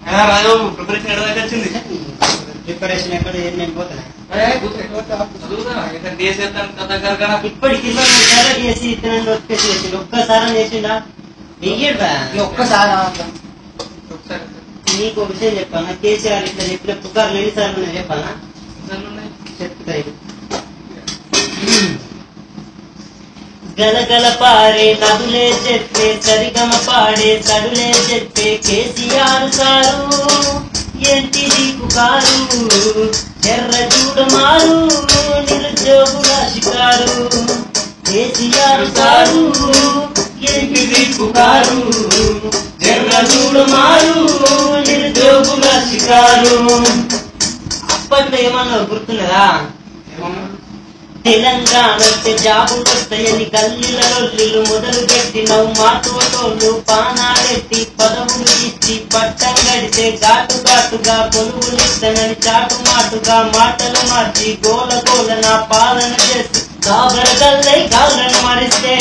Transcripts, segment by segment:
రాజు preparation ఎక్కడ దాకా వచ్చింది? ప్రిపరేషన్ ఎక్కడ నేను పోతాను ఇప్పటికి 23 సార్లు చేసి ఇతను నోటిఫికేషన్ ఒక్కసారి చేసిండా వెయ్యడా ఒక్కసారి నీకు ఒక విషయం చెప్పానా? కేసీఆర్ ఇట్లా చెప్పిన పుకార్లు ఎన్నిసార్లు నేను చెప్పానా? చెప్తాయి. గలగల పారే నదులే చెప్పే సరిగమ పాడే సడులే చెప్పే కేసీఆర్ సారు ఏంటిది పుకారు ఎర్ర చూడమారు నిరుద్యోగుల షికారు కేసీఆర్ సారు ఏంటిది పుకారు ఎర్ర చూడమారు నిరుద్యోగుల షికారు. అప్పట్లో ఏమన్నా గుర్తున్నదా? తెలంగాణ జాబులు వస్తాయని గల్లీల రొల్లిలు మొదలు పెట్టినవు మాతోటోళ్ళు పానాలెత్తి పదవులు ఇచ్చి పట్టం గడితే ఘాటు ఘాటుగా కొనుగోలు ఇస్తానని చాటు మాటుగా మాటలు మార్చి గోల గోల నా పాలన చేసి కాబరగల్లై గాలను మరిస్తే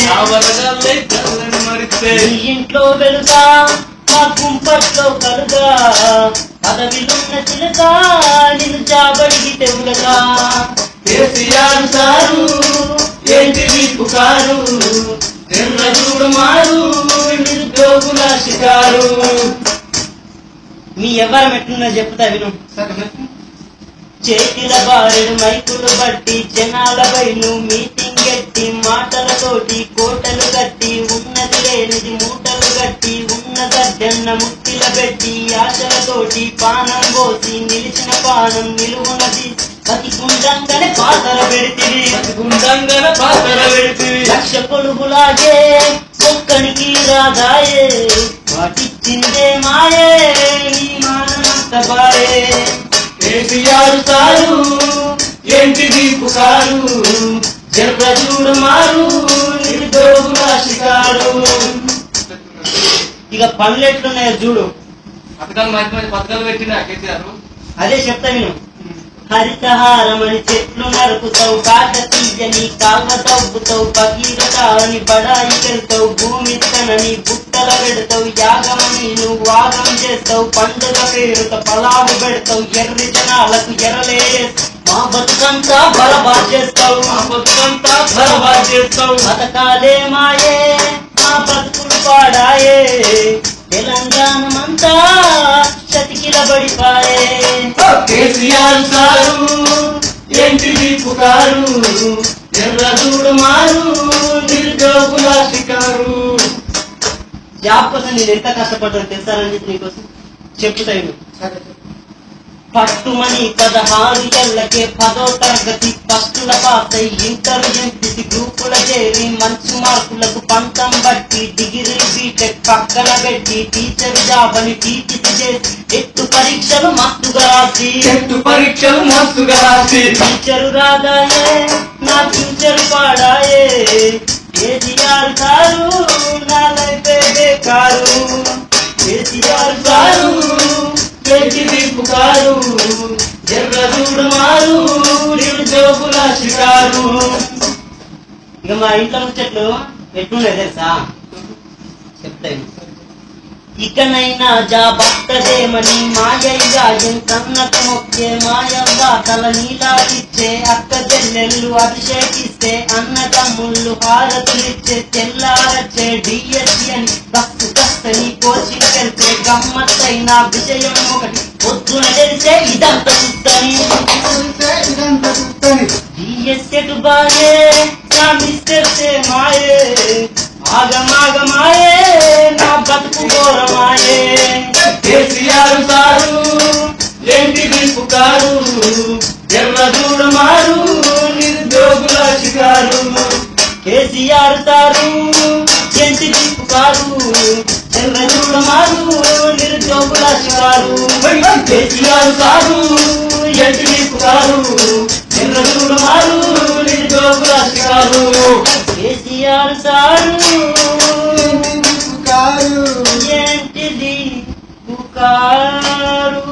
నీ ఇంట్లో వెలుగా మా కుంపట్లో కలుగా పదవిలున్న చిలుగా నిన్ను చాబడికి తెగులగా కేసీఆర్ సారు ఏంటిది పుకారు ఎర్ర చూడమారు నిరుద్యోగుల షికారు. మీ ఎవరు మెట్టున్నా చెప్తా విను. చేతిల బారెడు మైకులు బట్టి జనాల బయలు మీటింగ్ ఎట్టి మాటలతోటి కోటలు కట్టి ఉన్నది లేనిది మూటలు కట్టి ఉన్న గడ్డన్న ముత్తిల పెట్టి ఆశలతోటి పానం పోసి నిలిచిన పానం నిలువునది బతికుండంగానే పాతర పెడితే లక్ష కొలుగులాగే ఒక్కడికి రాదాయే వాటిచ్చిందే మాయే ఈ మానమంత బాయే. కేసీఆర్ సారు ఏంటిది పుకారు ఎర్ర చూడమారు నిరుద్యోగుల షికారు. ఇక పనులు ఎట్లున్నాయో చూడు. పథకాలు పెట్టినా కేసీఆర్ అదే చెప్తా నేను. హరితహారమని చెట్లు నరుకుతావు కాకతీయని కాల్వ తవ్వుతావు భగీరథ అని బడాయి పెడతావు భూమి తనని బుట్టల పెడతావు యాగమని నువ్వు వాగం చేస్తావు పండుగ పేరుతో పలావు పెడతావు ఎర్రి జనాలకు ఎర్రలే మా బతుకంతా బరబాద్ చేస్తావు బతకాలే మాయే మా బతుకులు పాడాయే తెలంగాణమంతా చతికిల పడిపాయే. కేసీఆర్ సారు ఏంటిది పుకారు ఎర్ర చూడమారు నిరుద్యోగుల షికారు. జాబ్ కోసం నేను ఎంత కష్టపడ్డాను తెలుసారని చెప్పి నీకోసం చెప్తాను. పట్టుమని 16 ఏళ్లకే 10వ తరగతి ఫస్టుల పాస్ అయి ఇంటర్ ఎంపీసీ గ్రూపుల చేరి మంచి మార్కులకు పంతం బట్టి డిగ్రీ బీటెక్ పక్కన పెట్టి టీచర్ జాబ్ అని టీచర్ చేసి ఎత్తు పరీక్షలు మస్తుగా రాసి టీచరు రాదాయే నా ఫ్యూచర్ పాడాయే. కేసీఆర్ సారు నా లైఫ్ బేకారు కేసీఆర్ సారు ఏంటిది పుకారు ఎర్ర చూడమారు నిరుద్యోగుల షికారు. ఇక మా ఇంట్లో ముచ్చట్లు ఎట్లుండే తెలుసా చెప్తాను. ఇకనైనా జాబత్తదేమని మాయయ్య ఎంతన్నకు మొక్కే మాయవ్వ తల నీలాలిచ్చే అక్క చెల్లెళ్ళు అభిషేకిస్తే అన్నదమ్ముళ్ళు హారతులిచ్చే తెల్లారచ్చే డిఎస్సి అని బస్సు కస్తని కోచింగ్ వెళ్తే గమ్మత్తైన విజయం ఒకటి పొద్దున తెలిసే ఇదంతా చూస్తని డిఎస్సెటు బాయే నా మిస్టర్సే మాయే ఆగమాగమాయే నా బతుకు ఘోరమాయే. కేసీఆర్ సారు ఏంటిది పుకారు ఎర్ర చూడమారు నిరుద్యోగుల షికారు. కేసీఆర్ సారు ఏంటిది పుకారు ఎర్ర చూడమారు నిరుద్యోగుల షికారు. కేసీఆర్ సారు ఏంటిది పుకారు ఎర్ర చూడమారు నిరుద్యోగుల షికారు. కేసీఆర్ సారు ఏంటిది పుకారు.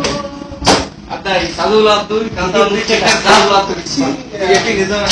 అద్దా ఈ చదువులు వద్దు చదువులు వద్దు నిజమే.